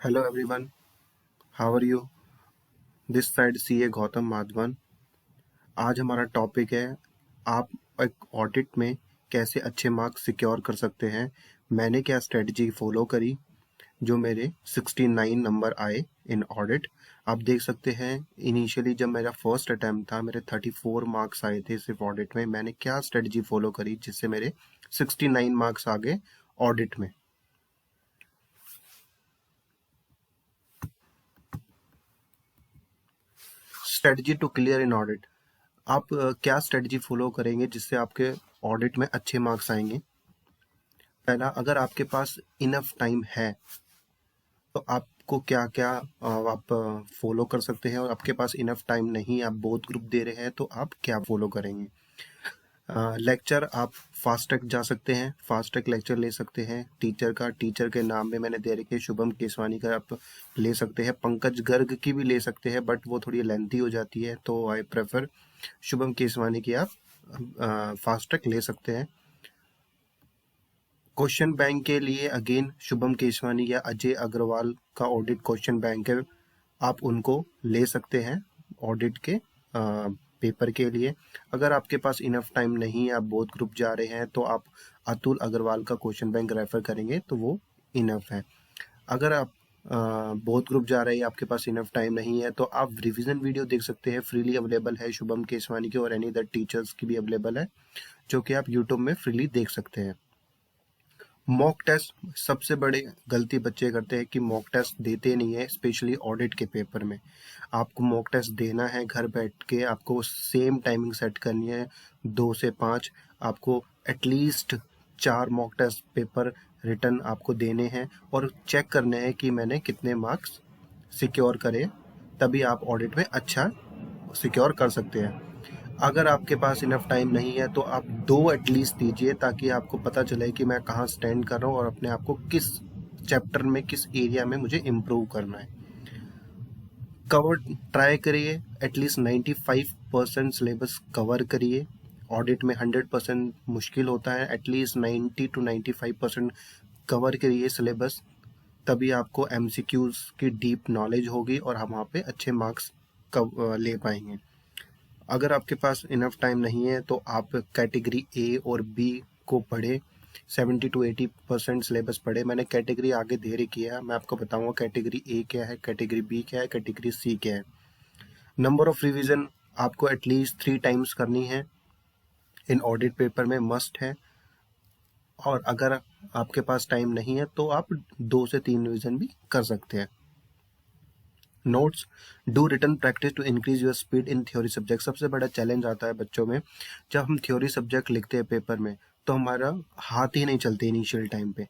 Hello everyone, how are you? This side CA Gautam Madhavan. आज हमारा topic है आप एक ऑडिट में कैसे अच्छे मार्क्स सिक्योर कर सकते हैं। मैंने क्या स्ट्रेटजी फॉलो करी जो मेरे 69 नंबर आए इन ऑडिट। आप देख सकते हैं इनिशियली जब मेरा फर्स्ट अटैम्प्ट था मेरे 34 मार्क्स आए थे सिर्फ ऑडिट में। मैंने क्या स्ट्रेटजी फॉलो करी जिससे मेरे 69 मार्क्स आ गए ऑडिट में। Strategy to clear in audit. आप क्या स्ट्रेटजी फॉलो करेंगे जिससे आपके ऑडिट में अच्छे मार्क्स आएंगे? पहला, अगर आपके पास इनफ टाइम है तो आपको क्या क्या आप फॉलो कर सकते हैं, और आपके पास इनफ टाइम नहीं, आप बोथ ग्रुप दे रहे हैं तो आप क्या फॉलो करेंगे? लेक्चर आप फास्ट ट्रैक जा सकते हैं, फास्ट ट्रैक लेक्चर ले सकते हैं। टीचर के नाम में मैंने दे रखे शुभम केसवानी का आप ले सकते हैं। पंकज गर्ग की भी ले सकते हैं बट वो थोड़ी लेंथी हो जाती है, तो आई प्रेफर शुभम केसवानी की आप फास्ट ट्रैक ले सकते हैं। क्वेश्चन बैंक के लिए अगेन शुभम केसवानी या अजय अग्रवाल का ऑडिट क्वेश्चन बैंक है, आप उनको ले सकते हैं ऑडिट के पेपर के लिए। अगर आपके पास इनफ टाइम नहीं है, आप बोथ ग्रुप जा रहे हैं, तो आप अतुल अग्रवाल का क्वेश्चन बैंक रेफर करेंगे तो वो इनफ है। अगर आप बोथ ग्रुप जा रहे हैं, आपके पास इनफ टाइम नहीं है, तो आप रिवीजन वीडियो देख सकते हैं, फ्रीली अवेलेबल है शुभम केसवानी की, और एनी अदर टीचर्स की भी अवेलेबल है जो कि आप यूट्यूब में फ्रीली देख सकते हैं। मॉक टेस्ट सबसे बड़ी गलती बच्चे करते हैं कि मॉक टेस्ट देते नहीं है, स्पेशली ऑडिट के पेपर में। आपको मॉक टेस्ट देना है घर बैठ के, आपको सेम टाइमिंग सेट करनी है 2 से 5। आपको at least 4 mock test paper return आपको देने हैं और चेक करने हैं कि मैंने कितने मार्क्स सिक्योर करे, तभी आप ऑडिट में अच्छा सिक्योर कर सकते हैं। अगर आपके पास इनफ टाइम नहीं है तो आप 2 एटलीस्ट दीजिए, ताकि आपको पता चले कि मैं कहाँ स्टैंड कर रहा हूँ और अपने आप को किस चैप्टर में, किस एरिया में मुझे इम्प्रूव करना है। कवर ट्राई करिए, एटलीस्ट 95% सिलेबस कवर करिए। ऑडिट में 100% मुश्किल होता है, एटलीस्ट 90 to 95% कवर करिए सिलेबस, तभी आपको एमसीक्यूज की डीप नॉलेज होगी और हम वहाँ पे अच्छे मार्क्स ले पाएंगे। अगर आपके पास इनफ टाइम नहीं है तो आप कैटेगरी ए और बी को पढ़े, 70 to 80% सिलेबस पढ़े। मैंने कैटेगरी आगे दे रखी है, मैं आपको बताऊंगा कैटेगरी ए क्या है, कैटेगरी बी क्या है, कैटेगरी सी क्या है। नंबर ऑफ रिवीजन आपको एटलीस्ट 3 टाइम्स करनी है, इन ऑडिट पेपर में मस्ट है। और अगर आपके पास टाइम नहीं है तो आप 2 से 3 रिवीजन भी कर सकते हैं। Notes, do written practice to increase your speed in theory subject. सबसे बड़ा चैलेंज आता है बच्चों में, जब हम थ्योरी सब्जेक्ट लिखते हैं पेपर में तो हमारा हाथ ही नहीं चलते इनिशियल टाइम पे।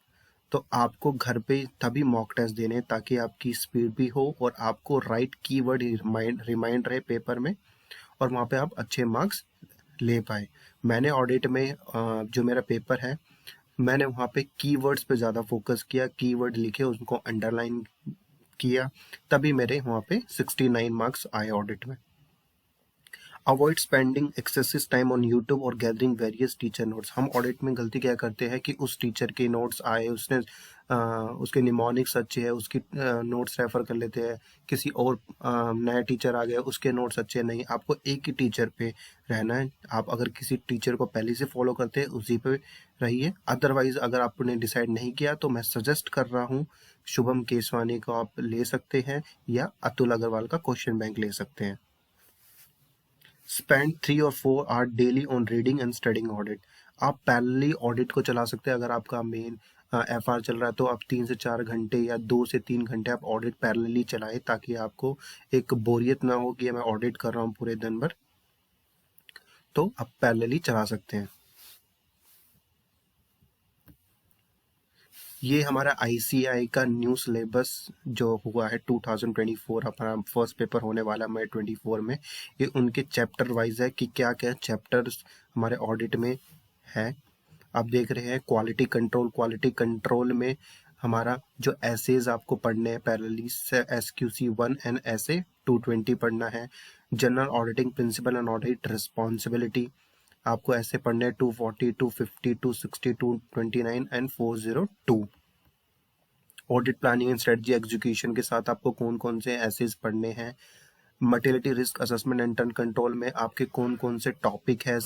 तो आपको घर पे तभी मॉक टेस्ट देने ताकि आपकी स्पीड भी हो और आपको राइट कीवर्ड रिमाइंड रहे पेपर में, और वहाँ पे आप अच्छे मार्क्स ले पाए। मैंने ऑडिट में जो मेरा पेपर है, मैंने वहाँ पे कीवर्ड्स पे ज़्यादा फोकस किया, कीवर्ड लिखे उनको अंडरलाइन किया, तभी मेरे वहाँ पे 69 मार्क्स आए ऑडिट में। Avoid spending excessive time on YouTube और गैदरिंग वेरियस टीचर नोट्स। हम ऑडिट में गलती क्या करते हैं कि उस टीचर के नोट्स आए, उसने उसके निमोनिक्स अच्छे है, उसकी नोट्स रेफर कर लेते हैं। किसी और नया टीचर आ गया, उसके नोट्स अच्छे नहीं। आपको एक ही टीचर पे रहना है। आप अगर किसी टीचर को पहले से फॉलो करते हैं उसी पे रहिए। अदरवाइज अगर आपने डिसाइड नहीं किया तो मैं सजेस्ट कर रहा हूँ शुभम केसवानी को आप ले सकते हैं या अतुल अग्रवाल का क्वेश्चन बैंक ले सकते हैं। स्पेंड 3 और 4 hour daily on reading and studying audit. आप पैरेलली ऑडिट को चला सकते हैं। अगर आपका मेन एफ आर चल रहा है तो आप 3 से 4 घंटे या 2 से 3 घंटे आप ऑडिट पैरेलली चलाएं, ताकि आपको एक बोरियत ना हो कि मैं ऑडिट कर रहा हूँ पूरे दिन भर। तो आप पैरेलली चला सकते हैं। ये हमारा आईसीआई का न्यू सिलेबस जो हुआ है 2024, हमारा फर्स्ट पेपर होने वाला मई 24 में। ये उनके चैप्टर वाइज है कि क्या क्या चैप्टर्स हमारे ऑडिट में है। आप देख रहे हैं क्वालिटी कंट्रोल में हमारा जो एसेज आपको पढ़ने हैं पैरेलली से, SQC1 एंड एसे 220 पढ़ना है। General auditing principle and audit responsibility आपको ऐसे पढ़ने हैं 240, 250, 260, 229 and 402। Audit planning and strategy execution के साथ आपको कौन कौन से एसेज पढ़ने हैं, materiality risk assessment internal control में आपके कौन कौन से टॉपिक है,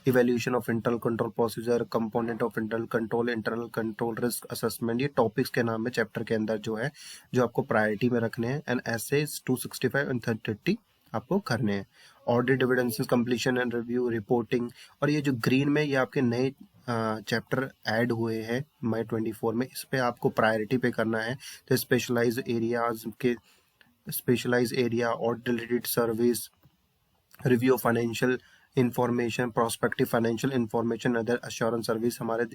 evaluation of internal control procedure, component of internal control risk assessment, ये टॉपिक्स के नाम में चैप्टर के अंदर जो है जो आपको प्रायोरिटी में रखने हैं। एंड एसेज 265 एंड 30 आपको करने हैं। Audit evidences completion and review, reporting, और ये जो ग्रीन में ये आपके नए चैप्टर ऐड हुए हैं मई 24 में, इस पे आपको प्रायोरिटी पे करना है। तो स्पेशलाइज एरियाज के specialise area, audit related service, review of financial information, prospective financial information, other assurance service, हमारे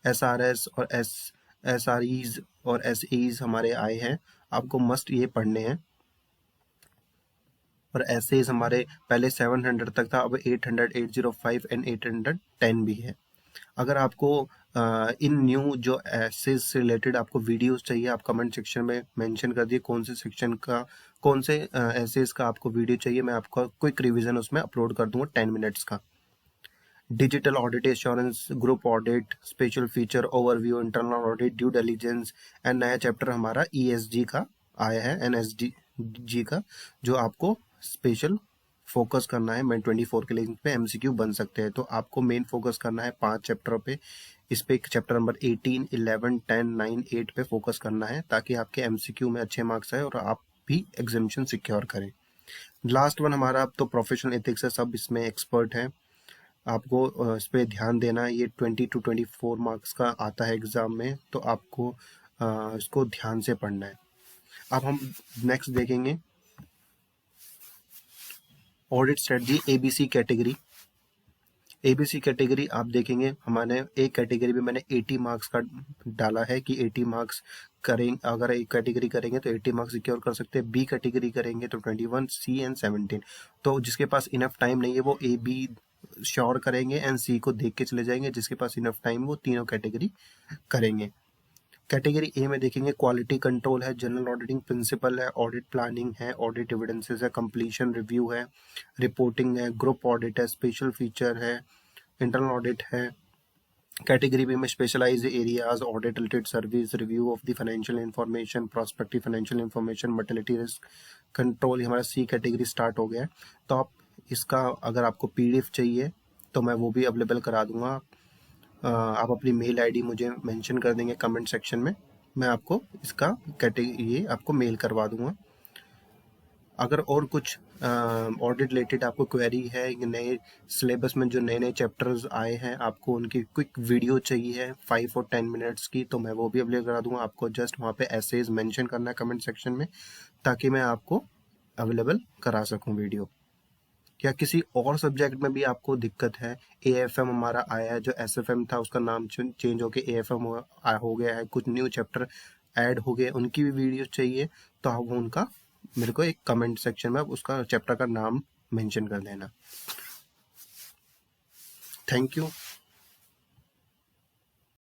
SRS और SREs और SEs हमारे आए हैं, आपको मस्ट ये पढ़ने हैं। और ऐसे हमारे पहले 700 तक था, अब 800, 805 एंड 810 भी है। अगर आपको इन न्यू जो एसेज से रिलेटेड आपको वीडियोस चाहिए, आप कमेंट सेक्शन में मेंशन कर दिए कौन से सेक्शन का, कौन से एसेज का आपको वीडियो चाहिए, मैं आपका क्विक रिवीजन उसमें अपलोड कर दूंगा 10 मिनट्स का। Digital audit, assurance, group audit, special feature, overview, internal audit, due diligence, and नया चैप्टर हमारा ESG का आया है, NSG का, जो आपको स्पेशल फोकस करना है। मैं 24 के लिए इन पे MCQ बन सकते हैं, तो आपको मेन फोकस करना है 5 चैप्टर पे। इस पे चैप्टर नंबर 18, 11, 10, 9, 8 पे फोकस करना है, ताकि आपके MCQ में अच्छे मार्क्स आए और आप भी एग्जामिनेशन सिक्योर करें। लास्ट वन हमारा अब तो प्रोफेशनल एथिक्स है, सब इसमें एक्सपर्ट हैं, आपको इस पे ध्यान देना है। ये 20 to 24 मार्क्स का आता है एग्जाम में, तो आपको इसको ध्यान से पढ़ना है। अब हम नेक्स्ट देखेंगे audit strategy ABC category. ABC category आप देखेंगे, हमारे एक कैटेगरी में मैंने 80 मार्क्स का डाला है कि 80 मार्क्स करें, अगर एक कैटेगरी करेंगे तो 80 मार्क्स सिक्योर कर सकते हैं, B कैटेगरी करेंगे तो 21, C एंड 17। तो जिसके पास इनफ टाइम नहीं है वो AB श्योर करेंगे एंड C को देख के चले जाएंगे, जिसके पास इनफ टाइम वो तीनों कैटेगरी करेंगे। कैटेगरी A में देखेंगे क्वालिटी कंट्रोल है, जनरल ऑडिटिंग प्रिंसिपल है, ऑडिट प्लानिंग है, ऑडिट एविडेंसेस है, कंप्लीशन रिव्यू है, रिपोर्टिंग है, ग्रुप ऑडिट है, स्पेशल फीचर है, इंटरनल ऑडिट है। कैटेगरी B में specialise areas, audit related service, review of the financial information, prospective financial information, materiality risk control, हमारा C category start हो गया है। तो आप इसका अगर आपको PDF चाहिए तो मैं वो भी अवेलेबल करा दूंगा। आप अपनी मेल ID मुझे मेंशन कर देंगे कमेंट सेक्शन में, मैं आपको इसका ये आपको मेल करवा दूंगा। अगर और कुछ ऑडिट रिलेटेड आपको क्वेरी है, नए सिलेबस में जो नए नए चैप्टर्स आए हैं, आपको उनकी क्विक वीडियो चाहिए 5 और 10 मिनट्स की, तो मैं वो भी अवेलेबल करा दूंगा। आपको जस्ट वहाँ पे एसेज मेंशन करना है कमेंट सेक्शन में, ताकि मैं आपको अवेलेबल करा सकूँ वीडियो। या किसी और सब्जेक्ट में भी आपको दिक्कत है, AFM हमारा आया है, जो SFM था उसका नाम चेंज होकर AFM हो गया है, कुछ न्यू चैप्टर ऐड हो गए, उनकी भी वीडियो चाहिए, तो आप उनका मेरे को एक कमेंट सेक्शन में उसका चैप्टर का नाम मेंशन कर देना। Thank you.